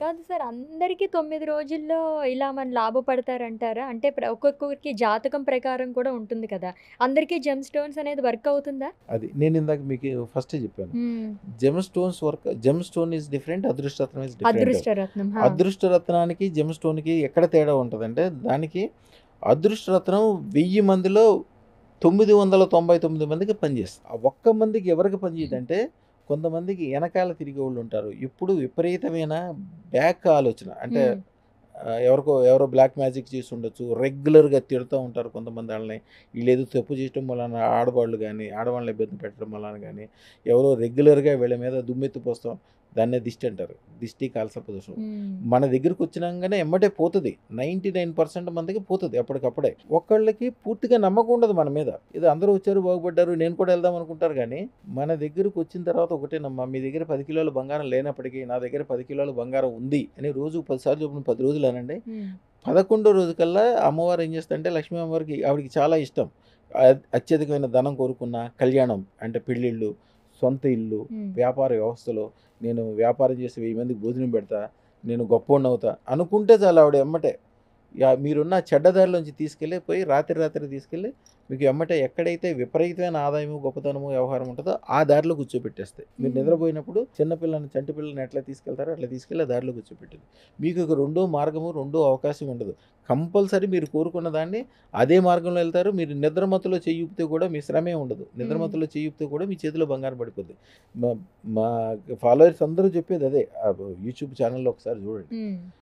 కాదు సార్ అందరికి 9 రోజుల్లో ఇలా మన లాభపడతారంటారా? అంటే ఒక్కొక్కరికి జాతకం ప్రకారం కూడా ఉంటుంది కదా! అందరికీ జెమ్ స్టోన్స్ అనేది వర్క్ అవుతుందా? అది నేనిందాక మీకు ఫస్టే జెప్పాను. హ్మ్. Gem stone is different. అదృష్టరత్నం ఈస్ డిఫరెంట్. అదృష్ట రత్నం. ఆ! అదృష్టరత్నానికి, జెమ్ స్టోన్‌కి ఎక్కడ తేడా ఉంటదంటే, దానికి అదృష్టరత్నం 1000 మందిలో 999 మందికి పనిచేస్తది. ఆ ఒక్క మందికి ఎవరికి పనిచేయదంటే, కొంతమందికి ఎనకాల తిరిగేవాళ్ళుంటారు. ఎప్పుడు విపరీతమైన బ్యాక్ ఆలోచన. అంటే హ్మ్. ఎవరో బ్లాక్ మ్యాజిక్ చేసుండొచ్చు. రెగ్యులర్‌గా తిడతా ఉంటారు కొంతమంది ఆళ్ళని. ఈళ్ళేదో తప్పు చేయటం వలన ఆడవాళ్ళు గాని, ఆడవాళ్ళని ఇబ్బంది పెట్టడం వలన గాని, ఎవరో రెగ్యులర్‌గా వీళ్ళ మీద దుమ్మెత్తి పోస్తాం. దాన్నే దిష్టి అంటారు. దిష్టి కాలసర్ప దోషం. హ్మ్. మన దగ్గరకొచ్చినంగానే ఎమ్మటే పోతది. 99% మందికి పోతది అప్పటికప్పుడే. ఒకళ్ళకి పూర్తిగా నమ్మకం ఉండదు మన మీద. ఏదో అందరూ వచ్చారు, బాగుపడ్డారు, నేను కూడా వెళ్దాం అనుకుంటారు గానీ, మన దగ్గరకొచ్చిన తర్వాత ఒకటేనమ్మా, మీ దగ్గర 10 కిలోల బంగారం లేనప్పటికీ, నా దగ్గర 10 కిలోల బంగారం ఉంది అని రోజుకి 10 సార్లు చొప్పున 10 రోజులు అనండి. హ్మ్. 11 రోజుకల్లా అమ్మవారు ఏం చేస్తదంటే, లక్ష్మీ అమ్మవారికి ఆవిడకి చాలా ఇష్టం. అత్యధికమైన ధనం కోరుకున్న, కళ్యాణం అంటే పెళ్ళిళ్ళు, సొంత ఇల్లు, హ్మ్. వ్యాపార వ్యవస్థలో నేను వ్యాపారం చేసి 1000 మందికి భోజనం పెడతా, నేను గొప్పోడినవుతా అనుకుంటే చాలు ఆవిడ ఎమ్మటే మీరున్న చెడ్డ దారిలోంచి పోయి రాత్రి తీసుకెళ్ళి మీకు ఎమ్మటే ఎక్కడైతే విపరీతమైన ఆదాయము, గొప్పతనము, వ్యవహారం ఉంటదో ఆ దారిలో కూర్చోబెట్టేస్తాయి. మీరు హ్మ్. నిద్రపోయినప్పుడు చంటి పిల్లని ఎట్లా తీసుకెళ్తారో అట్లా తీసుకెళ్ళి ఆ దారిలో కూర్చోబెట్టింది. మీకు ఇక రెండో మార్గము, రెండో అవకాశం ఉండదు. కంపల్సరీ మీరు కోరుకున్న దాన్ని అదే మార్గంలో ఎళ్తారు. మీరు నిద్రమత్తులో చెయ్యూపితే కూడా మీ శ్రమే ఉండదు. హ్మ్. నిద్రమత్తులో చెయ్యూపితే కూడా మీ చేతిలో బంగారం పడిపోద్ది. మా మా ఫాలోవర్స్ అందరూ చెప్పేదదే. యూట్యూబ్ ఛానెల్‌లో ఒకసారి చూడండి. హ్మ్.